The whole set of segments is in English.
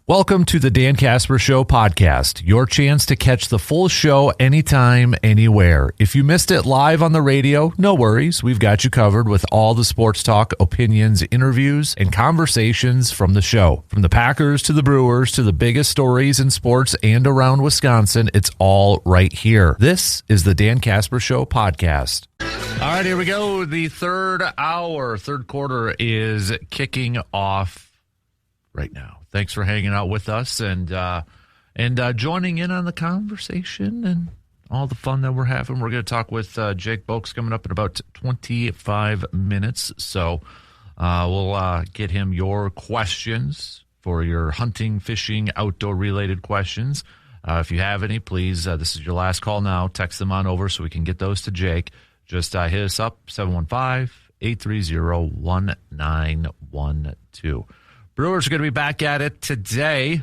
Welcome to the Dan Casper Show podcast, your chance to catch the full show anytime, anywhere. If you missed it live on the radio, no worries. We've got you covered with all the sports talk, opinions, interviews, and conversations from the show. From the Packers to the Brewers to the biggest stories in sports and around Wisconsin, it's all right here. This is the Dan Casper Show podcast. All right, here we go. The third quarter is kicking off right now. Thanks for hanging out with us and joining in on the conversation and all the fun that we're having. We're going to talk with Jake Bolks coming up in about 25 minutes. So we'll get him your questions for your hunting, fishing, outdoor-related questions. If you have any, please, this is your last call now. Text them on over so we can get those to Jake. Just hit us up, 715-830-1912. Brewers are going to be back at it today.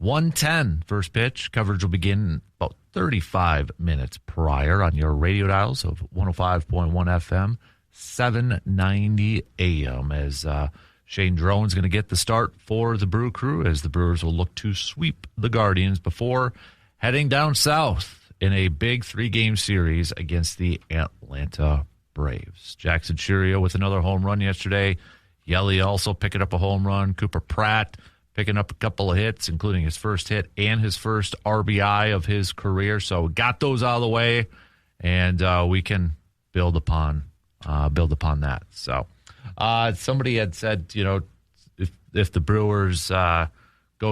1:10 first pitch. Coverage will begin about 35 minutes prior on your radio dials of 105.1 FM, 790 AM as Shane Drone's going to get the start for the Brew Crew as the Brewers will look to sweep the Guardians before heading down south in a big 3-game series against the Atlanta Braves. Jackson Churio with another home run yesterday. Yelly also picking up a home run. Cooper Pratt picking up a couple of hits, including his first hit and his first RBI of his career. So we got those out of the way, and we can build upon that. So somebody had said, you know, if the Brewers go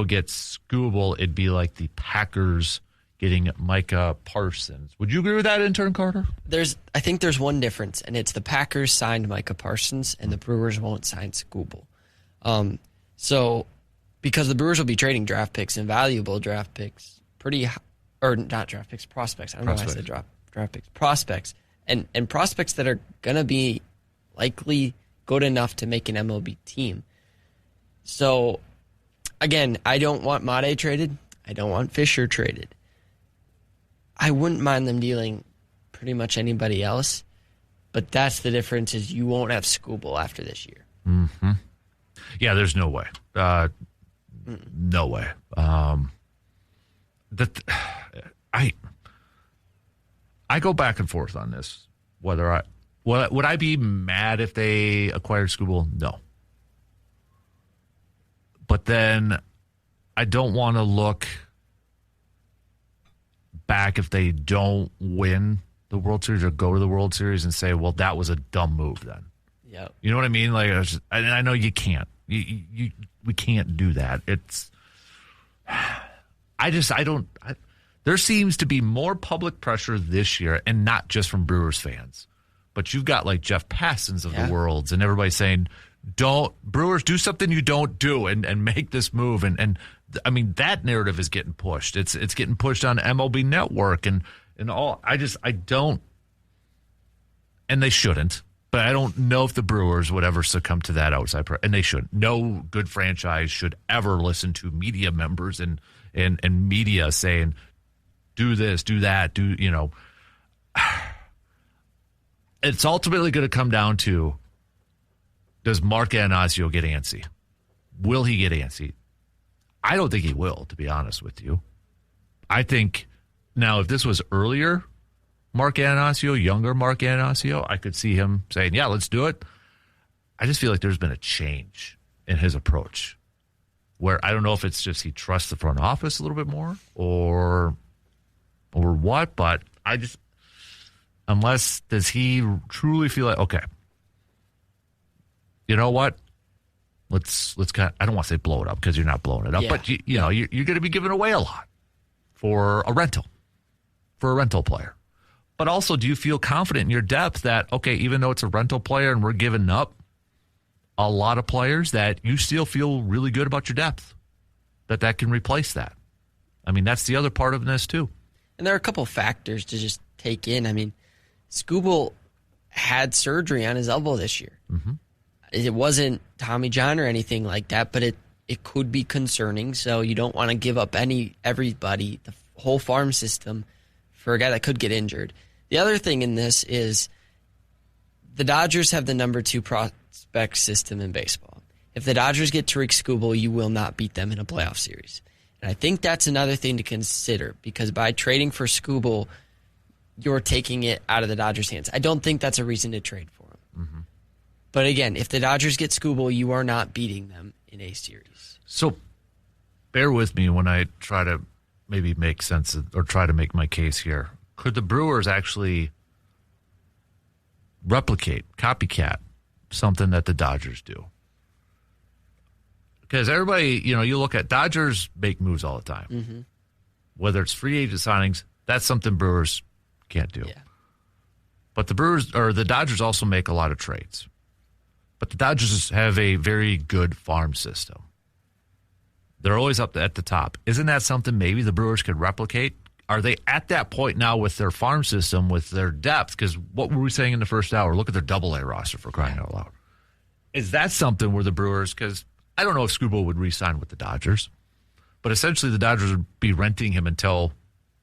get Scooble, it'd be like the Packers getting Micah Parsons. Would you agree with that, intern Carter? I think there's one difference, and it's the Packers signed Micah Parsons, and the Brewers won't sign Scooble. So, because the Brewers will be trading draft picks and valuable draft picks, prospects. I don't know why I said draft picks. Prospects. And prospects that are going to be likely good enough to make an MLB team. So, again, I don't want Made traded. I don't want Fisher traded. I wouldn't mind them dealing pretty much anybody else, but that's the difference is you won't have Scooble after this year. Mm-hmm. Yeah, there's no way. No way. I go back and forth on this. Would I be mad if they acquired Scooble? No. But then I don't want to look back if they don't win the World Series or go to the World Series and say, well, that was a dumb move then. Yeah. You know what I mean? Like, I know you can't. We can't do that. There seems to be more public pressure this year, and not just from Brewers fans, but you've got like Jeff Passons of the worlds and everybody saying, Brewers, do something you don't do and make this move. And I mean, that narrative is getting pushed. It's getting pushed on MLB Network and all. I don't, and they shouldn't, but I don't know if the Brewers would ever succumb to that outside pressure, and they shouldn't. No good franchise should ever listen to media members and media saying, do this, do that, it's ultimately going to come down to, does Mark Anasio get antsy? Will he get antsy? I don't think he will, to be honest with you. I think, now, if this was earlier Mark Anasio, younger Mark Anasio, I could see him saying, yeah, let's do it. I just feel like there's been a change in his approach where I don't know if it's just he trusts the front office a little bit more or what, but unless does he truly feel like, okay, you know what? Let's kind of, I don't want to say blow it up because you're not blowing it up, but you know, you're going to be giving away a lot for a rental player. But also, do you feel confident in your depth that, okay, even though it's a rental player and we're giving up a lot of players, that you still feel really good about your depth, that can replace that? I mean, that's the other part of this too. And there are a couple factors to just take in. I mean, Scooble had surgery on his elbow this year. Mm-hmm. It wasn't Tommy John or anything like that, but it could be concerning. So you don't want to give up everybody, the whole farm system, for a guy that could get injured. The other thing in this is the Dodgers have the number 2 prospect system in baseball. if the Dodgers get Tariq Skubal, you will not beat them in a playoff series. And I think that's another thing to consider, because by trading for Skubal, you're taking it out of the Dodgers' hands. I don't think that's a reason to trade for him. Mm-hmm. But again, if the Dodgers get Skubal, you are not beating them in a series. So bear with me when I try to maybe make sense of, or try to make my case here. Could the Brewers actually replicate, copycat something that the Dodgers do? Because everybody, you look at Dodgers make moves all the time. Mm-hmm. Whether it's free agent signings, that's something Brewers can't do. Yeah. But the Dodgers also make a lot of trades. But the Dodgers have a very good farm system. They're always up at the top. Isn't that something maybe the Brewers could replicate? Are they at that point now with their farm system, with their depth? Because what were we saying in the first hour? Look at their double-A roster, for crying out loud. Is that something where the Brewers, because I don't know if Skubal would re-sign with the Dodgers, but essentially the Dodgers would be renting him until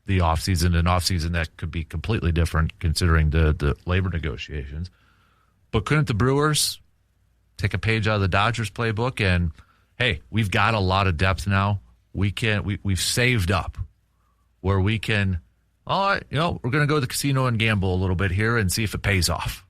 the offseason, an offseason that could be completely different considering the labor negotiations. But couldn't the Brewers take a page out of the Dodgers playbook and, hey, we've got a lot of depth now. We've saved up where we can, all right, we're going to go to the casino and gamble a little bit here and see if it pays off.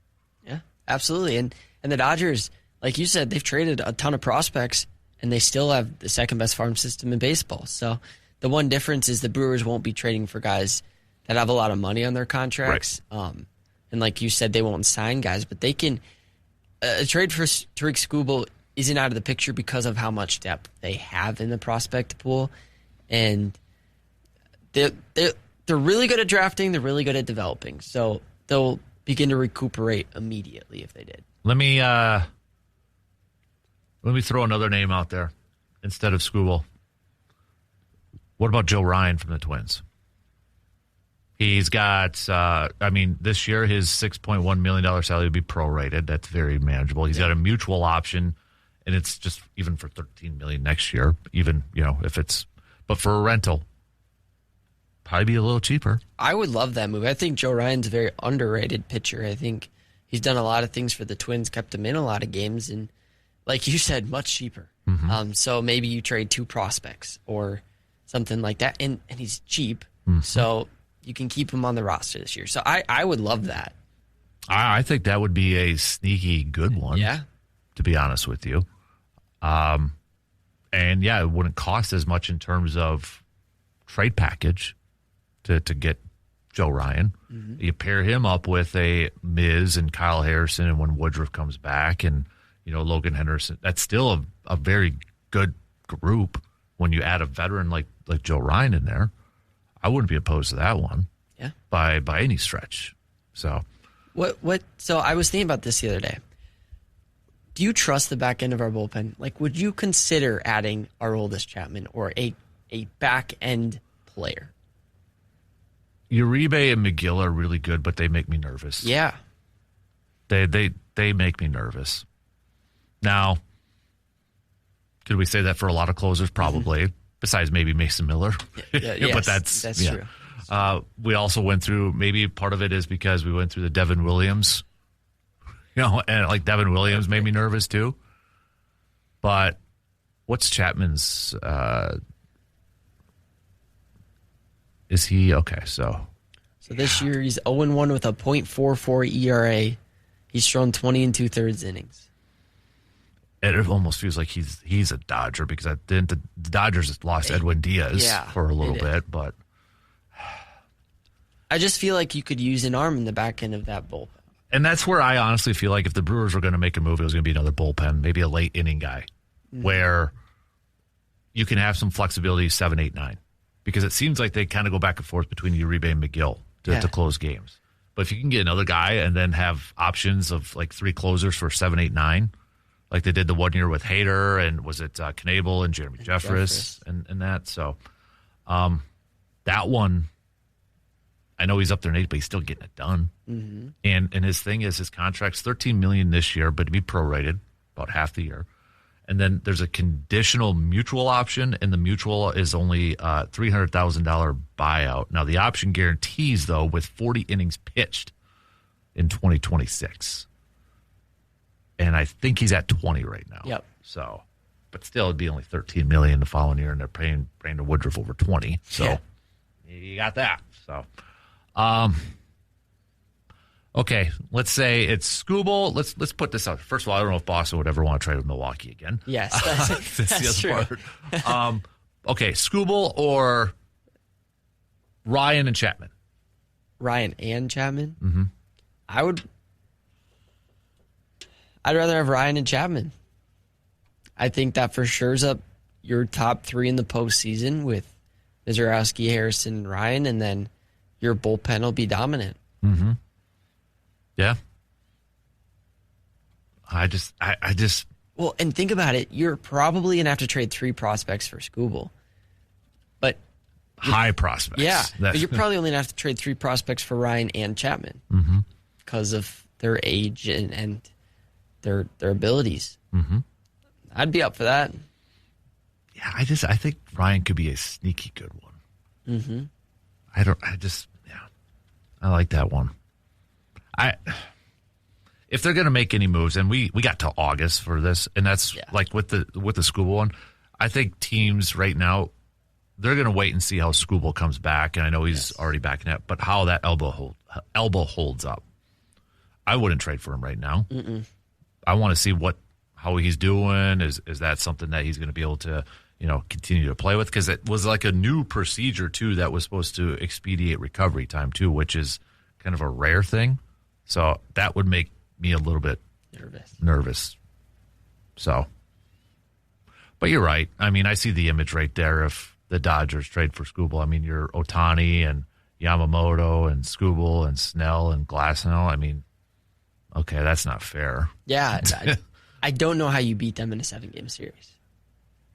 Yeah, absolutely. And the Dodgers, like you said, they've traded a ton of prospects, and they still have the second best farm system in baseball. So the one difference is the Brewers won't be trading for guys that have a lot of money on their contracts. Right. And like you said, they won't sign guys, but they can. A trade for Tariq Skubal isn't out of the picture because of how much depth they have in the prospect pool, and they're really good at drafting. They're really good at developing, so they'll begin to recuperate immediately if they did. Let me throw another name out there instead of Skubal. What about Joe Ryan from the Twins? He's got, this year his $6.1 million salary would be prorated. That's very manageable. He's got a mutual option, and it's just even for $13 million next year. Even but for a rental, probably be a little cheaper. I would love that move. I think Joe Ryan's a very underrated pitcher. I think he's done a lot of things for the Twins, kept them in a lot of games, and like you said, much cheaper. Mm-hmm. So maybe you trade 2 prospects or something like that, and he's cheap, so you can keep him on the roster this year. So I would love that. I think that would be a sneaky good one, to be honest with you. And, it wouldn't cost as much in terms of trade package to get Joe Ryan. Mm-hmm. You pair him up with a Miz and Kyle Harrison, and when Woodruff comes back, and Logan Henderson, that's still a very good group when you add a veteran like Joe Ryan in there. I wouldn't be opposed to that one. Yeah. By any stretch. So so I was thinking about this the other day. Do you trust the back end of our bullpen? Like, would you consider adding Aroldis Chapman or a back end player? Uribe and McGill are really good, but they make me nervous. Yeah. They make me nervous. Now, could we say that for a lot of closers? Probably. Mm-hmm. Besides maybe Mason Miller. Yes, but that's true. We also went through, maybe part of it is because we went through the Devin Williams, and like Devin Williams made me nervous too. But what's Chapman's, is he, okay, so this year he's 0-1 with a .44 ERA. He's thrown 20 2/3 innings. It almost feels like he's a Dodger, because the Dodgers lost Edwin Diaz for a little bit, but I just feel like you could use an arm in the back end of that bullpen. And that's where I honestly feel like if the Brewers were going to make a move, it was going to be another bullpen, maybe a late inning guy, where you can have some flexibility 7, 8, 9, because it seems like they kind of go back and forth between Uribe and McGill to close games. But if you can get another guy and then have options of like 3 closers for 7, 8, 9. Like they did the 1 year with Hader, and was it Knable and Jeremy Jeffress and that. So that one, I know he's up there in age, but he's still getting it done. Mm-hmm. And his thing is his contract's $13 million this year, but to be prorated about half the year. And then there's a conditional mutual option, and the mutual is only a $300,000 buyout. Now the option guarantees, though, with 40 innings pitched in 2026. And I think he's at 20 right now. Yep. So, but still, it'd be only $13 million the following year, and they're paying Brandon Woodruff over 20. So you got that. So, okay, let's say it's Skubal. Let's put this out. First of all, I don't know if Boston would ever want to trade with Milwaukee again. Yes, that's true. Part. Okay, Skubal or Ryan and Chapman. Ryan and Chapman. Mm-hmm. I'd rather have Ryan and Chapman. I think that for sure's up your top three in the postseason with Mizorowski, Harrison, and Ryan, and then your bullpen will be dominant. Mm-hmm. Yeah. I just. Well, and think about it. You're probably going to have to trade 3 prospects for Skubal. But high prospects. Yeah. But you're probably only going to have to trade 3 prospects for Ryan and Chapman because of their age and their abilities. Mm-hmm. I'd be up for that. Yeah, I think Ryan could be a sneaky good one. Mm-hmm. I like that one. If they're going to make any moves, and we got till August for this, and that's like with the Skubal one, I think teams right now, they're going to wait and see how Skubal comes back, and I know he's already back in it, but how that elbow holds up. I wouldn't trade for him right now. Mm-mm. I want to see how he's doing. Is that something that he's going to be able to continue to play with? Because it was like a new procedure too that was supposed to expedite recovery time too, which is kind of a rare thing. So that would make me a little bit nervous. So, but you're right. I mean, I see the image right there. If the Dodgers trade for Skubal, I mean, you're Ohtani and Yamamoto and Skubal and Snell and Glasnow. I mean, okay, that's not fair. Yeah, I don't know how you beat them in a 7-game series.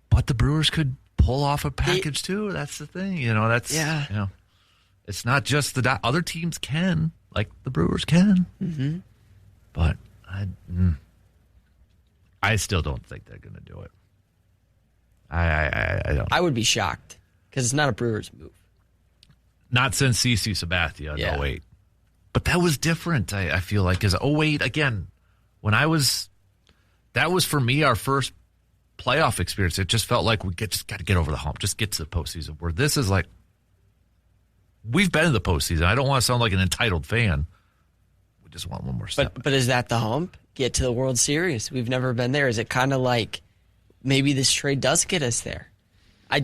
But the Brewers could pull off a package too. That's the thing. It's not just other teams can, like the Brewers can. Mm-hmm. But I still don't think they're going to do it. I don't. I would be shocked because it's not a Brewers move. Not since CC Sabathia in 08. But that was different, I feel like, because 08, again, that was for me our first playoff experience. It just felt like we just got to get over the hump, just get to the postseason, where this is like, we've been in the postseason. I don't want to sound like an entitled fan. We just want one more step. But is that the hump? Get to the World Series. We've never been there. Is it kind of like maybe this trade does get us there? I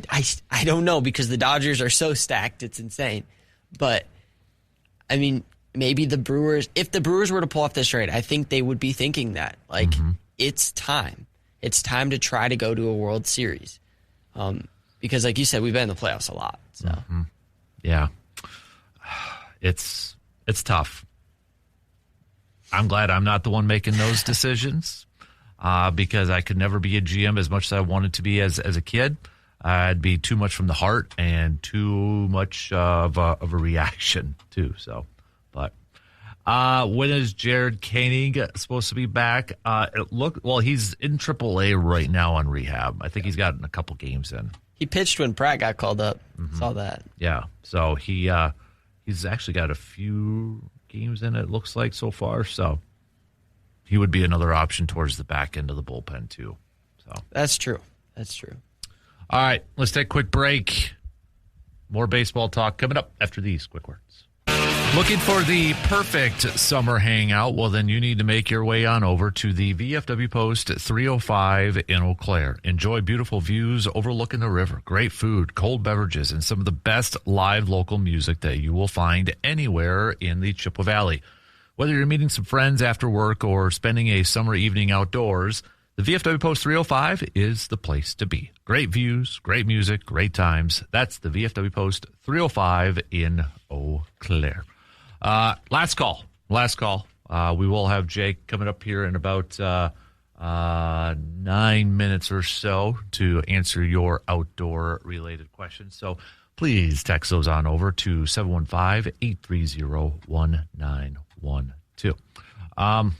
don't know, because the Dodgers are so stacked. It's insane. But, I mean, maybe the Brewers, if the Brewers were to pull off this trade, I think they would be thinking that. Like, it's time. It's time to try to go to a World Series. Because, like you said, we've been in the playoffs a lot. So, yeah. It's tough. I'm glad I'm not the one making those decisions because I could never be a GM as much as I wanted to be as a kid. I'd be too much from the heart and too much of a reaction too. So, but when is Jared Koenig supposed to be back? He's in AAA right now on rehab. I think he's gotten a couple games in. He pitched when Pratt got called up. Saw that. Yeah. So he's actually got a few games in, it looks like, so far. So he would be another option towards the back end of the bullpen too. So that's true. All right, let's take a quick break. More baseball talk coming up after these quick words. Looking for the perfect summer hangout? Well, then you need to make your way on over to the VFW Post 305 in Eau Claire. Enjoy beautiful views overlooking the river, great food, cold beverages, and some of the best live local music that you will find anywhere in the Chippewa Valley. Whether you're meeting some friends after work or spending a summer evening outdoors, the VFW Post 305 is the place to be. Great views, great music, great times. That's the VFW Post 305 in Eau Claire. Last call. We will have Jake coming up here in about 9 minutes or so to answer your outdoor-related questions. So please text those on over to 715-830-1912.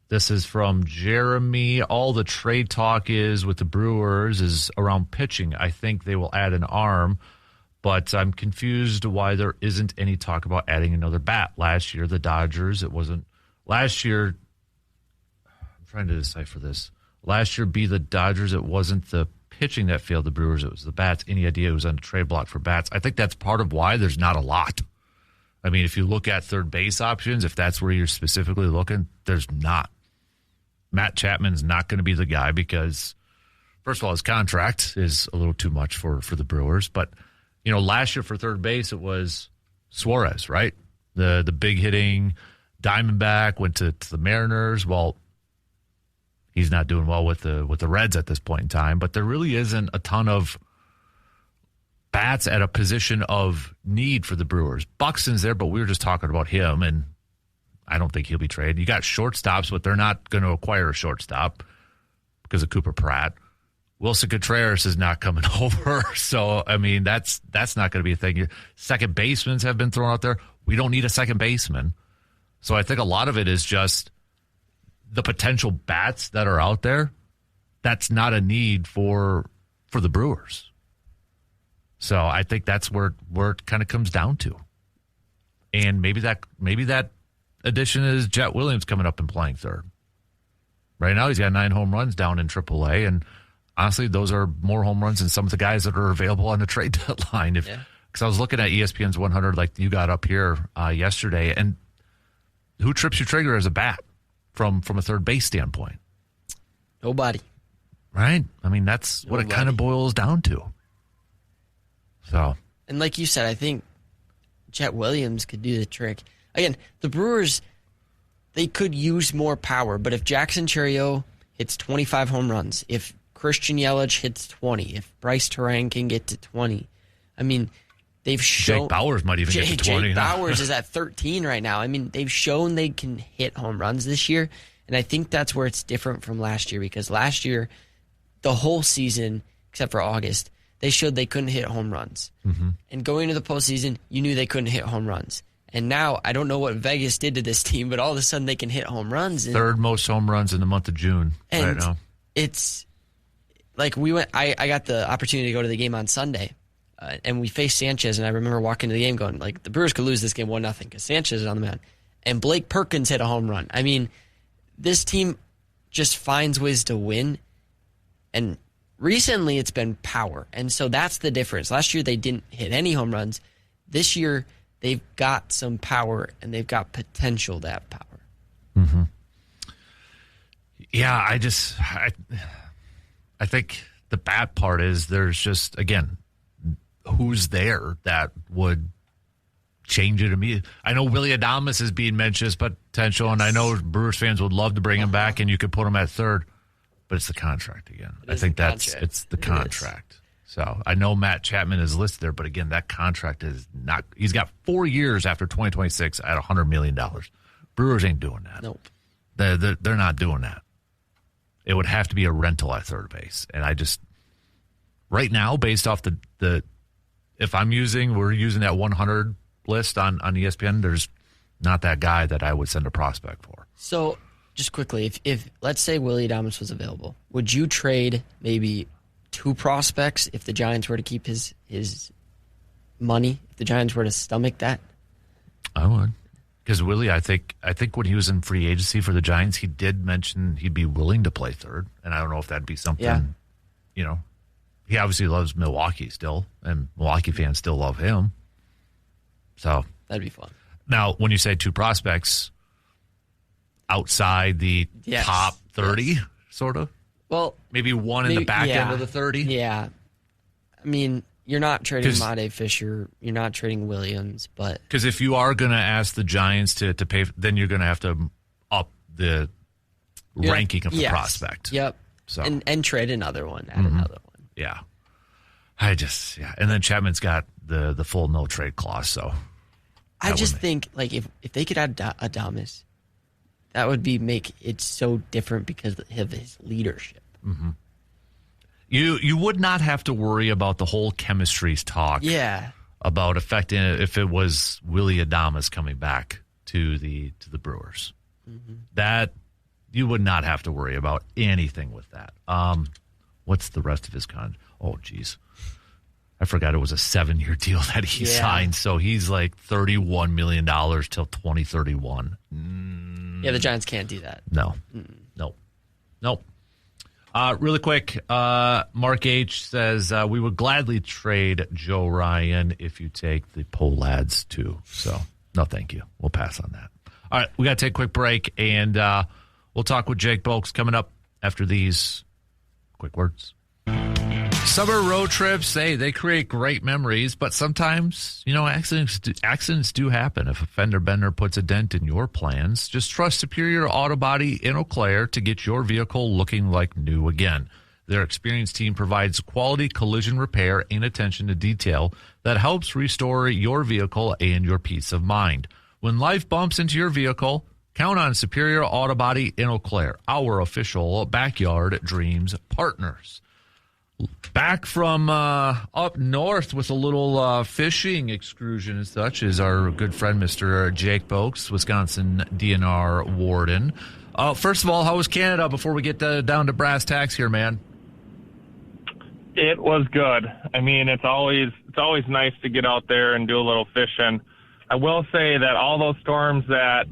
This is from Jeremy. All the trade talk is with the Brewers is around pitching. I think they will add an arm, but I'm confused why there isn't any talk about adding another bat. Last year, the Dodgers, it wasn't. Last year, I'm trying to decipher this. Last year, be the Dodgers. It wasn't the pitching that failed the Brewers. It was the bats. Any idea who was on the trade block for bats? I think that's part of why there's not a lot. I mean, if you look at third base options, if that's where you're specifically looking, there's not. Matt Chapman's not going to be the guy because, first of all, his contract is a little too much for the Brewers. But, last year for third base, it was Suarez, right? The big hitting Diamondback went to the Mariners. Well, he's not doing well with the Reds at this point in time, but there really isn't a ton of bats at a position of need for the Brewers. Buxton's there, but we were just talking about him, and I don't think he'll be traded. You got shortstops, but they're not going to acquire a shortstop because of Cooper Pratt. Wilson Contreras is not coming over, so I mean that's not going to be a thing. Second basemen have been thrown out there. We don't need a second baseman, so I think a lot of it is just the potential bats that are out there. That's not a need for the Brewers. So I think that's where it kind of comes down to. And maybe that addition is Jet Williams coming up and playing third. Right now he's got 9 home runs down in AAA, and honestly, those are more home runs than some of the guys that are available on the trade deadline. Because I was looking at ESPN's 100 like you got up here yesterday, and who trips your trigger as a bat from a third base standpoint? Nobody. Right? I mean, that's what it kind of boils down to. So, and like you said, I think Jet Williams could do the trick. Again, the Brewers, they could use more power, but if Jackson Chourio hits 25 home runs, if Christian Yelich hits 20, if Bryce Terang can get to 20, I mean, they've shown... Jake Bauers might even get to 20. Jake Bauers is at 13 right now. I mean, they've shown they can hit home runs this year, and I think that's where it's different from last year, because last year, the whole season, except for August, they showed they couldn't hit home runs. Mm-hmm. And going into the postseason, you knew they couldn't hit home runs. And now, I don't know what Vegas did to this team, but all of a sudden they can hit home runs. Third most home runs in the month of June right now. It's like I got the opportunity to go to the game on Sunday, and we faced Sanchez, and I remember walking to the game going, like, the Brewers could lose this game 1-0 because Sanchez is on the mound. And Blake Perkins hit a home run. I mean, this team just finds ways to win, and recently it's been power. And so that's the difference. Last year they didn't hit any home runs. This year they've got some power, and they've got potential to have power. Mm-hmm. Yeah, I think the bad part is there's just, again, who's there that would change it immediately. I know Willy Adames is being mentioned as potential, yes. And I know Brewers fans would love to bring him back, and you could put him at third, but it's the contract again. I think it's the contract. So I know Matt Chapman is listed there, but again, that contract is not. He's got 4 years after 2026 at $100 million. Brewers ain't doing that. Nope. They're not doing that. It would have to be a rental at third base, and I just right now, based off the if we're using that 100 list on ESPN, there's not that guy that I would send a prospect for. So just quickly, if let's say Willy Adames was available, would you trade maybe 2 prospects if the Giants were to keep his money, if the Giants were to stomach that? I would. Because Willie, I think when he was in free agency for the Giants, he did mention he'd be willing to play third. And I don't know if that'd be something, he obviously loves Milwaukee still, and Milwaukee fans still love him. So that'd be fun. Now, when you say 2 prospects outside the top 30, sort of? Well, maybe one in the back end of the 30? Yeah. I mean, you're not trading Made Fisher. You're not trading Williams. But because if you are going to ask the Giants to pay, then you're going to have to up the ranking of the prospect. Yep. So and trade another one, add another one. Yeah. And then Chapman's got the full no trade clause. So I just think like if they could add Adames, that would make it so different because of his leadership. Mm-hmm. You would not have to worry about the whole chemistries talk. Yeah. About affecting it if it was Willy Adames coming back to the Brewers. Mm-hmm. That you would not have to worry about anything with that. What's the rest of his contract? Oh, geez. I forgot it was a 7-year deal that he signed. So he's like $31 million till 2031. Yeah, the Giants can't do that. No. No. Nope. Really quick, Mark H. says, we would gladly trade Joe Ryan if you take the Pohlads too. So, no, thank you. We'll pass on that. All right, we got to take a quick break, and we'll talk with Jake Bolks coming up after these quick words. Summer road trips, they create great memories, but sometimes, accidents do happen. If a fender bender puts a dent in your plans, just trust Superior Auto Body in Eau Claire to get your vehicle looking like new again. Their experienced team provides quality collision repair and attention to detail that helps restore your vehicle and your peace of mind. When life bumps into your vehicle, count on Superior Auto Body in Eau Claire, our official Backyard Dreams partners. Back from up north with a little fishing excursion and such is our good friend, Mr. Jake Bolks, Wisconsin DNR Warden. First of all, how was Canada before we get down to brass tacks here, man? It was good. I mean, it's always nice to get out there and do a little fishing. I will say that all those storms that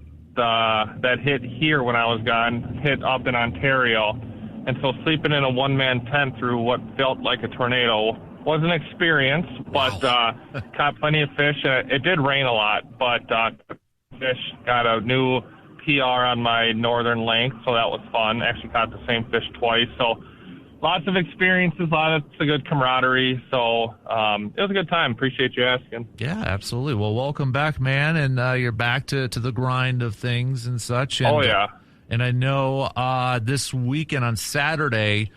hit here when I was gone hit up in Ontario. And so sleeping in a one-man tent through what felt like a tornado was an experience, but caught plenty of fish. It did rain a lot, but fish got a new PR on my northern length, so that was fun. Actually caught the same fish twice. So lots of experiences, lots of good camaraderie. So it was a good time. Appreciate you asking. Yeah, absolutely. Well, welcome back, man. And you're back to the grind of things and such. And, oh, yeah. And I know this weekend on Saturday,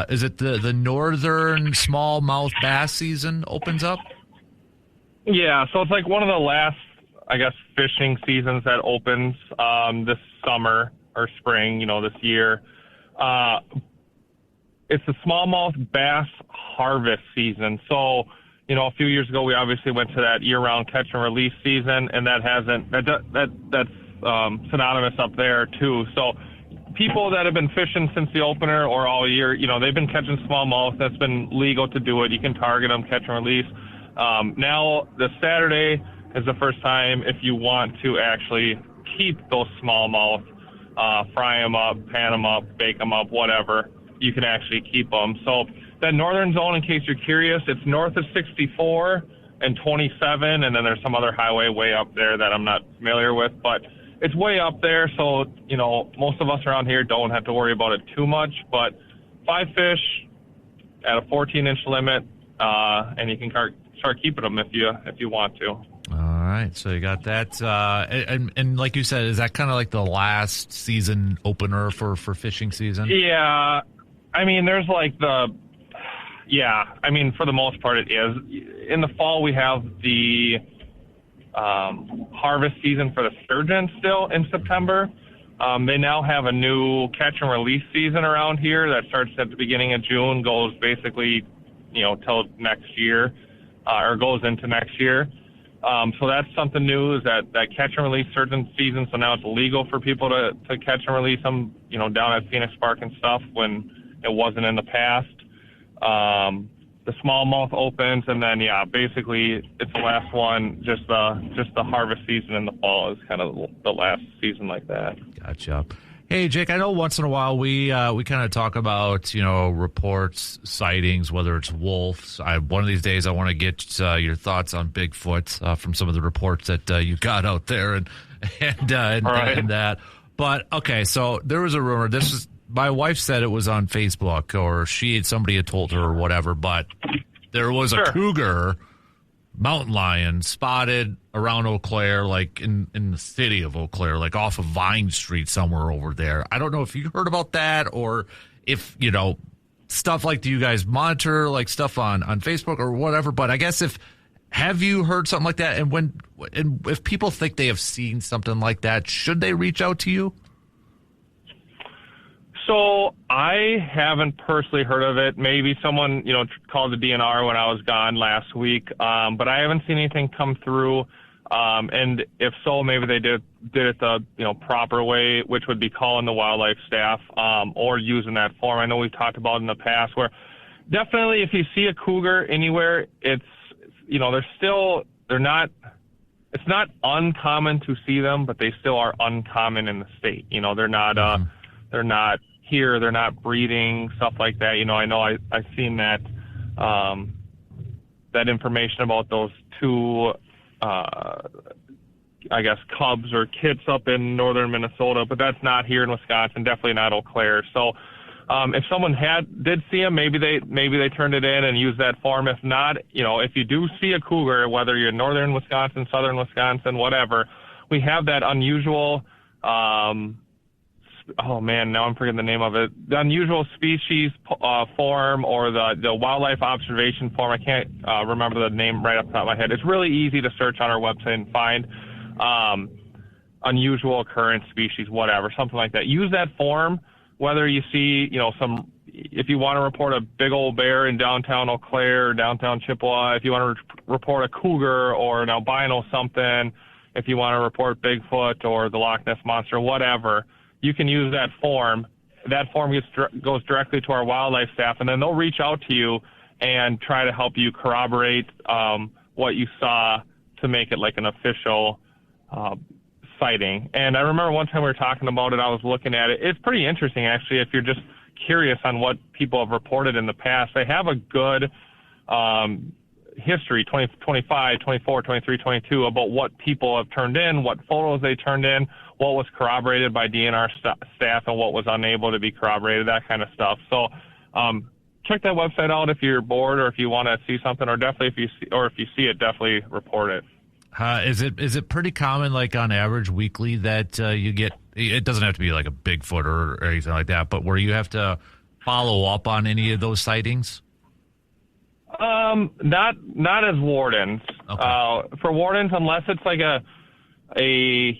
is it the northern smallmouth bass season opens up? Yeah, so it's like one of the last, I guess, fishing seasons that opens this summer or spring, this year. It's the smallmouth bass harvest season. So, a few years ago we obviously went to that year-round catch and release season, and that's synonymous up there too. So people that have been fishing since the opener or all year, they've been catching smallmouth. That's been legal to do it. You can target them, catch and release. Now this Saturday is the first time if you want to actually keep those smallmouth, fry them up, pan them up, bake them up, whatever, you can actually keep them. So that northern zone, in case you're curious, it's north of 64 and 27, and then there's some other highway way up there that I'm not familiar with, but it's way up there, so, most of us around here don't have to worry about it too much, but 5 fish at a 14-inch limit, and you can start keeping them if you want to. All right, so you got that. And like you said, is that kind of like the last season opener for fishing season? Yeah. I mean, there's like for the most part it is. In the fall, we have the harvest season for the sturgeon still in September. They now have a new catch and release season around here that starts at the beginning of June, goes basically, till next year, or goes into next year. So that's something new, is that catch and release sturgeon season. So now it's illegal for people to catch and release them, down at Phoenix Park and stuff when it wasn't in the past. The smallmouth opens, and then basically it's the last one. Just the harvest season in the fall is kind of the last season like that. Gotcha. Hey, Jake, I know once in a while we kind of talk about reports, sightings, whether it's wolves. One of these days I want to get your thoughts on Bigfoot from some of the reports that you got out there and that. But okay, so there was a rumor. My wife said it was on Facebook, or somebody had told her or whatever, but there was a cougar, mountain lion, spotted around Eau Claire, like in the city of Eau Claire, like off of Vine Street somewhere over there. I don't know if you heard about that, or if, stuff like, do you guys monitor like stuff on Facebook or whatever? But I guess have you heard something like that? And if people think they have seen something like that, should they reach out to you? So I haven't personally heard of it. Maybe someone, called the DNR when I was gone last week, but I haven't seen anything come through. And if so, maybe they did it the proper way, which would be calling the wildlife staff or using that form. I know we've talked about in the past where definitely if you see a cougar anywhere, it's not uncommon to see them, but they still are uncommon in the state. They're not here, they're not breeding, stuff like that. I know I've seen that that information about those two, I guess, cubs or kits up in northern Minnesota, but that's not here in Wisconsin, definitely not Eau Claire. So if someone did see them, maybe they turned it in and used that form. If not, if you do see a cougar, whether you're in northern Wisconsin, southern Wisconsin, whatever, we have that unusual, oh man, now I'm forgetting the name of it, the unusual species form, or the wildlife observation form. I can't remember the name right off the top of my head. It's really easy to search on our website and find unusual occurrence species, whatever, something like that. Use that form, whether you see, if you want to report a big old bear in downtown Eau Claire or downtown Chippewa, if you want to report a cougar or an albino something, if you want to report Bigfoot or the Loch Ness Monster, whatever, you can use that form. That form goes directly to our wildlife staff, and then they'll reach out to you and try to help you corroborate what you saw to make it like an official sighting. And I remember one time we were talking about it, I was looking at it. It's pretty interesting, actually, if you're just curious on what people have reported in the past. They have a good history, 2025, 24, 23, 22, about what people have turned in, what photos they turned in, what was corroborated by DNR staff and what was unable to be corroborated, that kind of stuff. So check that website out if you're bored or if you want to see something, or definitely if you see it, definitely report it. Is it pretty common, like on average weekly, that you get, it doesn't have to be like a Bigfoot or anything like that, but where you have to follow up on any of those sightings? Not as wardens. Okay. For wardens, unless it's like a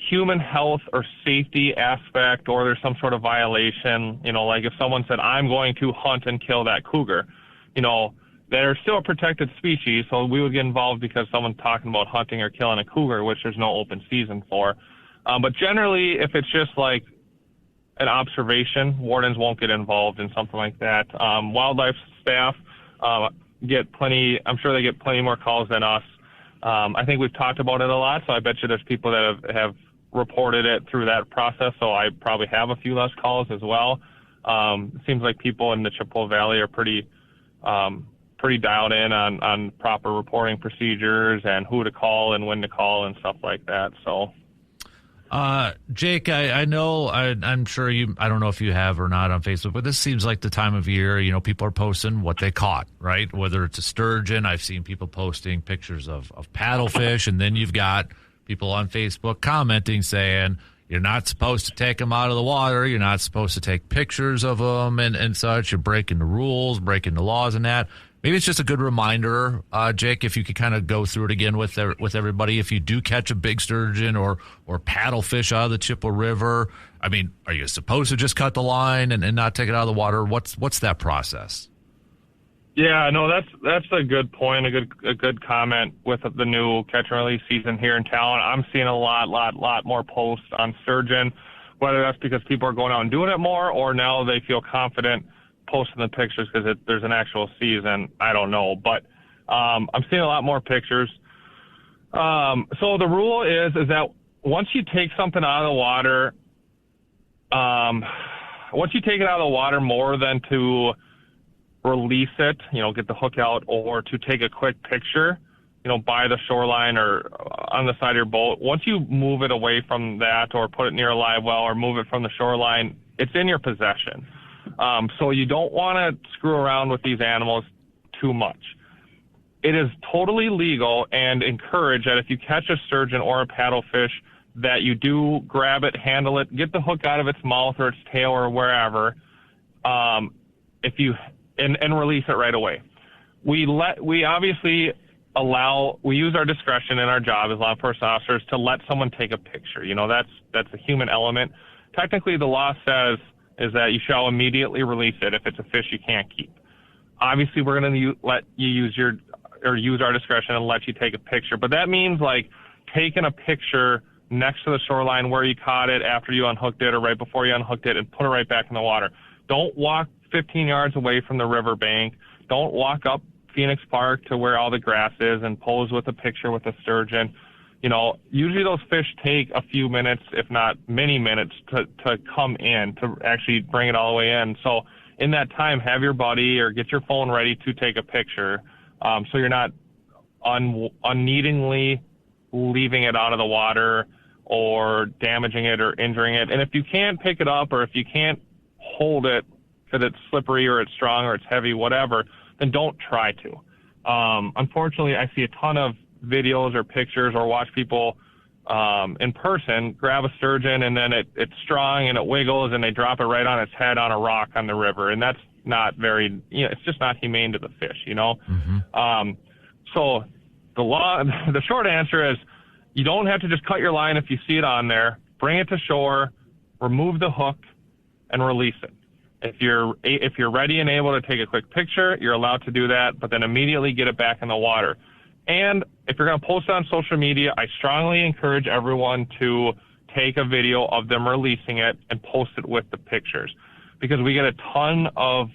human health or safety aspect, or there's some sort of violation, like if someone said, I'm going to hunt and kill that cougar, they're still a protected species, so we would get involved because someone's talking about hunting or killing a cougar, which there's no open season for. But generally, if it's just like an observation, wardens won't get involved in something like that. Wildlife staff get plenty, I'm sure they get plenty more calls than us. I think we've talked about it a lot, so I bet you there's people that have reported it through that process, so I probably have a few less calls as well. It seems like people in the Chippewa Valley are pretty dialed in on proper reporting procedures and who to call and when to call and stuff like that. So, Jake, I know, I'm sure I don't know if you have or not on Facebook, but this seems like the time of year, people are posting what they caught, right? Whether it's a sturgeon, I've seen people posting pictures of paddlefish, and then you've got people on Facebook commenting saying, you're not supposed to take them out of the water. You're not supposed to take pictures of them and such. You're breaking the rules, breaking the laws and that. Maybe it's just a good reminder, Jake, if you could kind of go through it again with everybody. If you do catch a big sturgeon or paddlefish out of the Chippewa River, I mean, are you supposed to just cut the line and not take it out of the water? What's that process? Yeah, no, that's a good point, a good comment with the new catch and release season here in town. I'm seeing a lot more posts on sturgeon, whether that's because people are going out and doing it more, or now they feel confident posting the pictures because there's an actual season. I don't know, but I'm seeing a lot more pictures. So the rule is that once you take something out of the water, once you take it out of the water more than to release it, get the hook out, or to take a quick picture, by the shoreline or on the side of your boat, once you move it away from that or put it near a live well or move it from the shoreline, it's in your possession. So you don't want to screw around with these animals too much. It is totally legal and encouraged that if you catch a sturgeon or a paddlefish, that you do grab it, handle it, get the hook out of its mouth or its tail or wherever, and release it right away. We obviously we use our discretion in our job as law enforcement officers to let someone take a picture. That's a human element. Technically, the law says is that you shall immediately release it if it's a fish you can't keep. Obviously, we're going to let you use our discretion and let you take a picture. But that means like taking a picture next to the shoreline where you caught it after you unhooked it or right before you unhooked it and put it right back in the water. Don't walk 15 yards away from the riverbank. Don't walk up Phoenix Park to where all the grass is and pose with a picture with a sturgeon. Usually those fish take a few minutes, if not many minutes, to come in, to actually bring it all the way in. So in that time, have your buddy or get your phone ready to take a picture, so you're not unneedingly leaving it out of the water or damaging it or injuring it. And if you can't pick it up, or if you can't hold it because it's slippery or it's strong or it's heavy, whatever, then don't try to. Unfortunately, I see a ton of videos or pictures or watch people in person grab a sturgeon, and then it's strong and it wiggles and they drop it right on its head on a rock on the river. And that's not very, it's just not humane to the fish, Mm-hmm. So the short answer is, you don't have to just cut your line if you see it on there. Bring it to shore, remove the hook, and release it. If you're ready and able to take a quick picture, you're allowed to do that, but then immediately get it back in the water. And if you're going to post it on social media, I strongly encourage everyone to take a video of them releasing it and post it with the pictures, because we get a ton of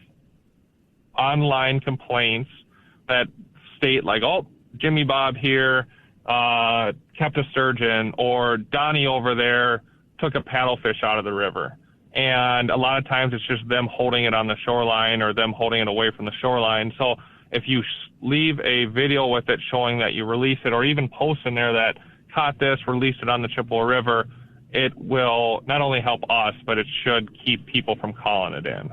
online complaints that state like, oh, Jimmy Bob here kept a sturgeon, or Donnie over there took a paddlefish out of the river. And a lot of times it's just them holding it on the shoreline or them holding it away from the shoreline. So if you leave a video with it showing that you release it, or even post in there that caught this, released it on the Chippewa River, it will not only help us, but it should keep people from calling it in.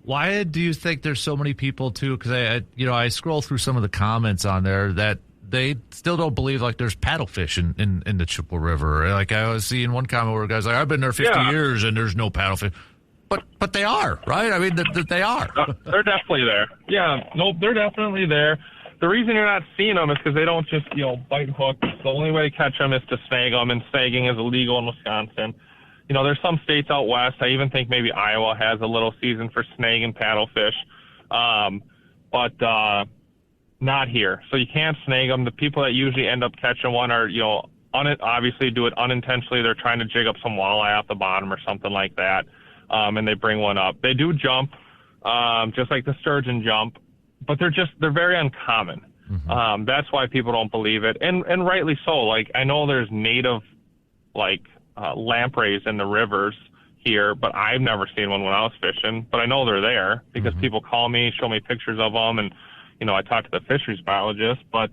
Why do you think there's so many people too? Because I scroll through some of the comments on there that they still don't believe like there's paddlefish in the Chippewa River. Like I was seeing one comment where a guy's like, I've been there 50 years and there's no paddlefish. But they are, right? I mean, they are. They're definitely there. Yeah, nope, they're definitely there. The reason you're not seeing them is because they don't just, bite hooks. The only way to catch them is to snag them, and snagging is illegal in Wisconsin. There's some states out west. I even think maybe Iowa has a little season for snagging paddlefish. But not here. So you can't snag them. The people that usually end up catching one are, obviously do it unintentionally. They're trying to jig up some walleye off the bottom or something like that. And they bring one up. They do jump, just like the sturgeon jump, but they're very uncommon. Mm-hmm. That's why people don't believe it. And rightly so. Like, I know there's native, lampreys in the rivers here, but I've never seen one when I was fishing, but I know they're there because mm-hmm. people call me, show me pictures of them, and, I talk to the fisheries biologist, but,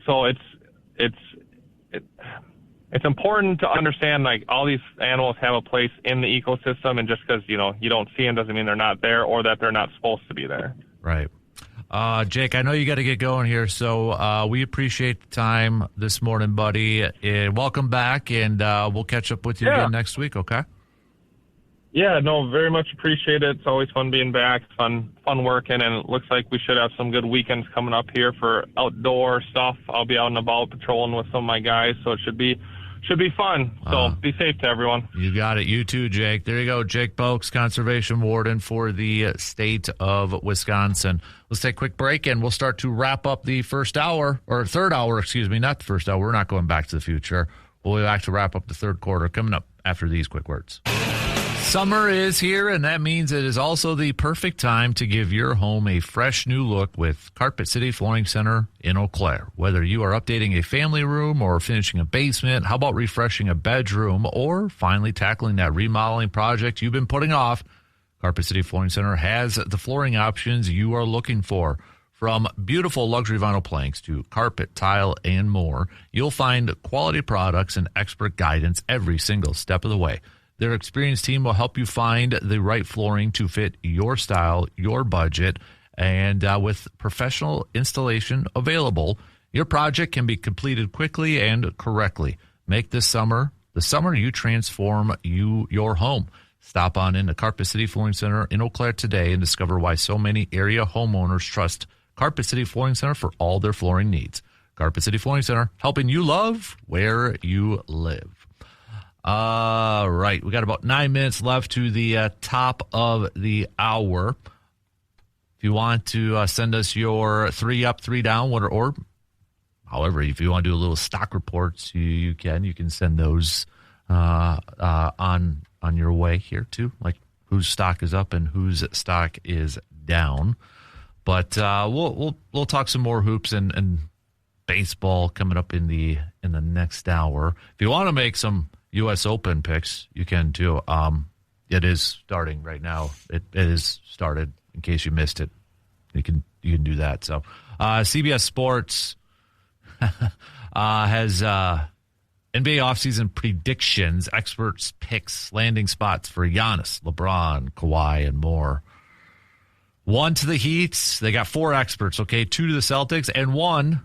so it's important to understand, like, all these animals have a place in the ecosystem, and just because, you don't see them doesn't mean they're not there or that they're not supposed to be there. Right. Jake, I know you got to get going here, so we appreciate the time this morning, buddy. Welcome back, and we'll catch up with you again next week, okay? Yeah, no, very much appreciate it. It's always fun being back, fun working, and it looks like we should have some good weekends coming up here for outdoor stuff. I'll be out and about patrolling with some of my guys, so it should be fun. So be safe to everyone. You got it. You too, Jake. There you go. Jake Bolks, Conservation Warden for the state of Wisconsin. Let's take a quick break, and we'll start to wrap up the third hour, not the first hour. We're not going back to the future. We'll be back to wrap up the third quarter coming up after these quick words. Summer is here, and that means it is also the perfect time to give your home a fresh new look with Carpet City Flooring Center in Eau Claire. Whether you are updating a family room or finishing a basement, how about refreshing a bedroom, or finally tackling that remodeling project you've been putting off, Carpet City Flooring Center has the flooring options you are looking for. From beautiful luxury vinyl planks to carpet, tile, and more, you'll find quality products and expert guidance every single step of the way. Their experienced team will help you find the right flooring to fit your style, your budget, and with professional installation available, your project can be completed quickly and correctly. Make this summer the summer you transform your home. Stop on into Carpet City Flooring Center in Eau Claire today and discover why so many area homeowners trust Carpet City Flooring Center for all their flooring needs. Carpet City Flooring Center, helping you love where you live. All right, we got about 9 minutes left to the top of the hour. If you want to send us your 3 up, 3 down, or however, if you want to do a little stock reports, you can send those on your way here too, like whose stock is up and whose stock is down. But we'll talk some more hoops and baseball coming up in the next hour. If you want to make some U.S. Open picks, you can too. It is starting right now. It is started. In case you missed it, you can do that. So, CBS Sports has NBA offseason predictions, experts picks, landing spots for Giannis, LeBron, Kawhi, and more. 1 to the Heat. They got 4 experts, okay? 2 to the Celtics and 1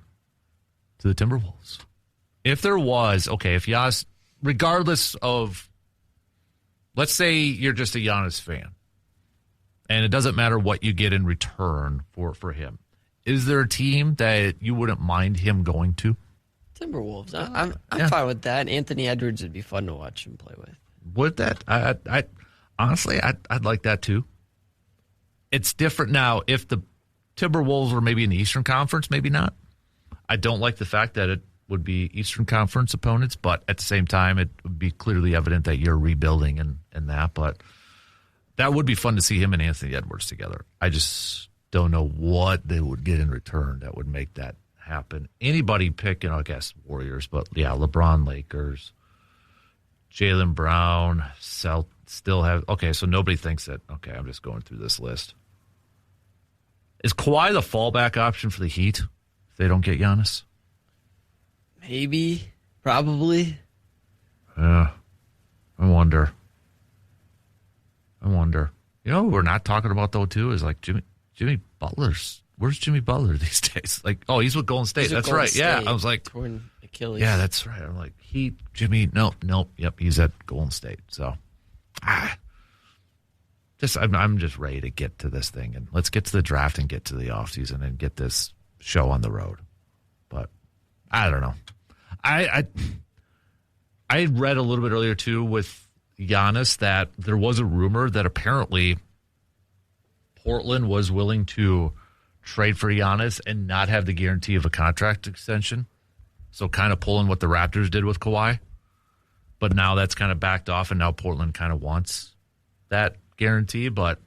to the Timberwolves. If there was, okay, if Giannis, regardless of, let's say you're just a Giannis fan, and it doesn't matter what you get in return for him, is there a team that you wouldn't mind him going to? Timberwolves. I'm fine with that. Anthony Edwards would be fun to watch him play with. Would that? I honestly, I'd like that too. It's different now. If the Timberwolves were maybe in the Eastern Conference, maybe not. I don't like the fact that it would be Eastern Conference opponents, but at the same time, it would be clearly evident that you're rebuilding and that. But that would be fun to see him and Anthony Edwards together. I just don't know what they would get in return that would make that happen. Anybody pick, I guess Warriors, but yeah, LeBron, Lakers, Jaylen Brown, still have. Okay, so nobody thinks that. Okay, I'm just going through this list. Is Kawhi the fallback option for the Heat if they don't get Giannis? Maybe, probably. Yeah, I wonder. You know who we're not talking about, though, too, is like Jimmy Butler's. Where's Jimmy Butler these days? Like, oh, he's with Golden State. That's right. State. Yeah, I was like, torn Achilles. Yeah, that's right. I'm like, Jimmy, nope. Yep, he's at Golden State. So, I'm just ready to get to this thing, and let's get to the draft and get to the offseason and get this show on the road. But I don't know. I read a little bit earlier too with Giannis that there was a rumor that apparently Portland was willing to trade for Giannis and not have the guarantee of a contract extension. So kind of pulling what the Raptors did with Kawhi. But now that's kind of backed off, and now Portland kind of wants that guarantee. But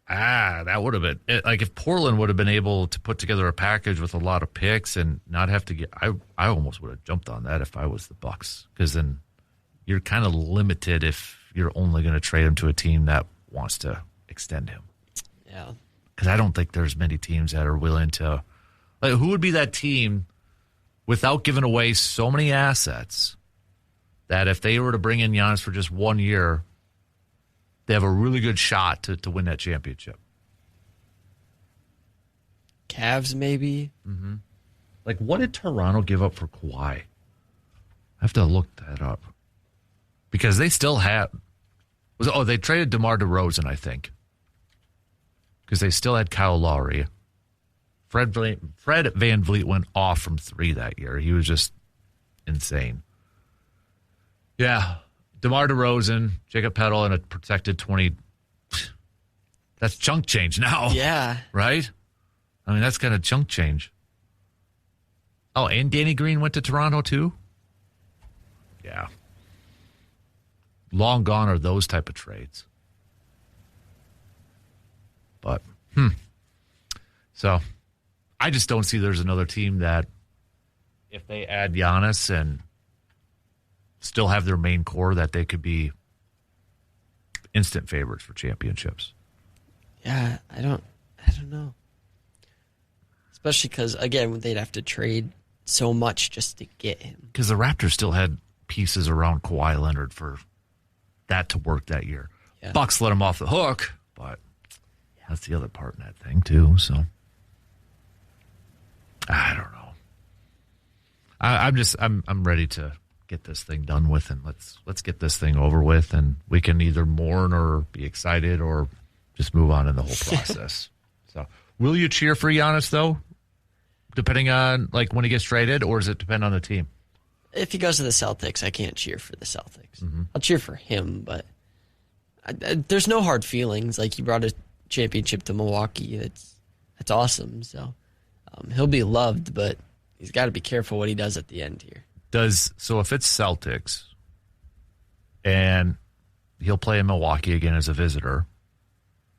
that would have been like if Portland would have been able to put together a package with a lot of picks and not have to get. I almost would have jumped on that if I was the Bucks, because then you're kind of limited if you're only going to trade him to a team that wants to extend him. Yeah, because I don't think there's many teams that are willing to. Like, who would be that team without giving away so many assets that if they were to bring in Giannis for just 1 year, they have a really good shot to win that championship? Cavs, maybe. Mm-hmm. Like, what did Toronto give up for Kawhi? I have to look that up. Because they still have... they traded DeMar DeRozan, I think. Because they still had Kyle Lowry. Fred Van Vliet went off from 3 that year. He was just insane. Yeah. DeMar DeRozan, Jacob Peddle, and a protected 20. That's chunk change now. Yeah. Right? I mean, that's kind of chunk change. Oh, and Danny Green went to Toronto too? Yeah. Long gone are those type of trades. But, So, I just don't see there's another team that, if they add Giannis and still have their main core, that they could be instant favorites for championships. Yeah, I don't know. Especially because, again, they'd have to trade so much just to get him. Because the Raptors still had pieces around Kawhi Leonard for that to work that year. Yeah. Bucks let him off the hook, but that's the other part in that thing too. So I don't know. I'm ready to get this thing done with, and let's get this thing over with, and we can either mourn or be excited or just move on in the whole process. So, will you cheer for Giannis though, depending on like when he gets traded, or does it depend on the team? If he goes to the Celtics, I can't cheer for the Celtics. Mm-hmm. I'll cheer for him, but there's no hard feelings. Like, he brought a championship to Milwaukee. That's awesome. So he'll be loved, but he's got to be careful what he does at the end here. So if it's Celtics and he'll play in Milwaukee again as a visitor,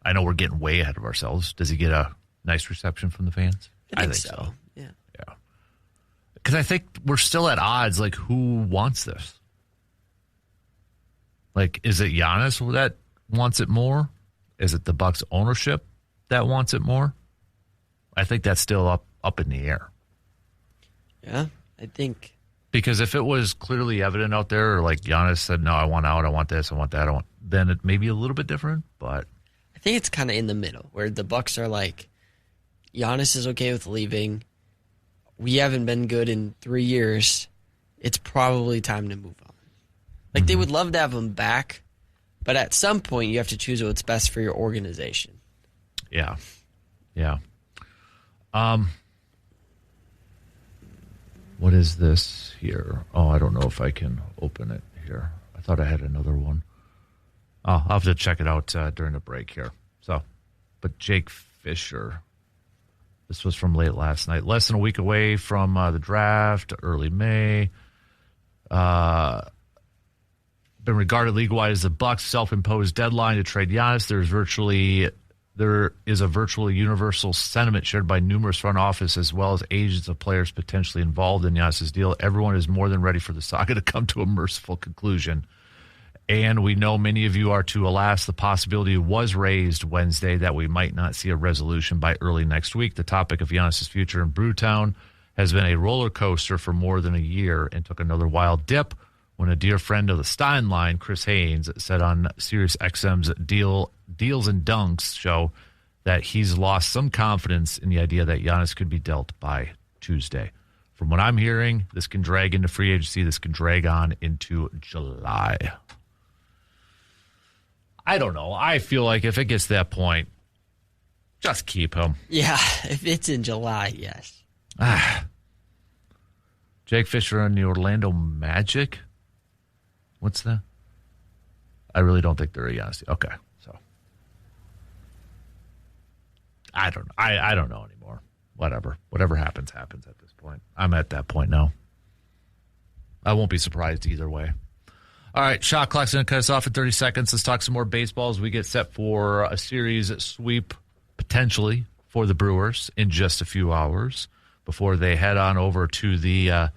I know we're getting way ahead of ourselves. Does he get a nice reception from the fans? I think so. Yeah. because I think we're still at odds. Like, who wants this? Like, is it Giannis that wants it more? Is it the Bucks ownership that wants it more? I think that's still up in the air. Yeah, I think. Because if it was clearly evident out there, or like Giannis said, no, I want out, I want this, I want that, then it may be a little bit different, but I think it's kind of in the middle, where the Bucks are like, Giannis is okay with leaving. We haven't been good in 3 years. It's probably time to move on. Like, they would love to have him back, but at some point you have to choose what's best for your organization. Yeah. What is this here? Oh, I don't know if I can open it here. I thought I had another one. Oh, I'll have to check it out during the break here. But Jake Fisher, this was from late last night. Less than a week away from the draft, early May. Been regarded league-wide as the Bucks' self-imposed deadline to trade Giannis. There is a virtually universal sentiment shared by numerous front office as well as agents of players potentially involved in Giannis' deal. Everyone is more than ready for the saga to come to a merciful conclusion. And we know many of you are too. Alas, the possibility was raised Wednesday that we might not see a resolution by early next week. The topic of Giannis' future in Brewtown has been a roller coaster for more than a year and took another wild dip when a dear friend of the Stein line, Chris Haynes, said on SiriusXM's Deals and Dunks show that he's lost some confidence in the idea that Giannis could be dealt by Tuesday. From what I'm hearing, this can drag into free agency. This can drag on into July. I don't know. I feel like if it gets to that point, just keep him. Yeah, if it's in July, yes. Jake Fisher and the Orlando Magic? What's that? I really don't think they're a Giannis. Okay, so I don't know anymore. Whatever happens at this point. I'm at that point now. I won't be surprised either way. All right, shot clock's going to cut us off in 30 seconds. Let's talk some more baseball as we get set for a series sweep potentially for the Brewers in just a few hours before they head on over to the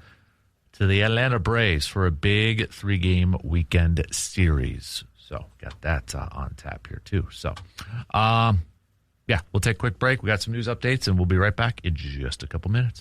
Atlanta Braves for a big 3-game weekend series. So got that on tap here too. So, we'll take a quick break. We got some news updates, and we'll be right back in just a couple minutes.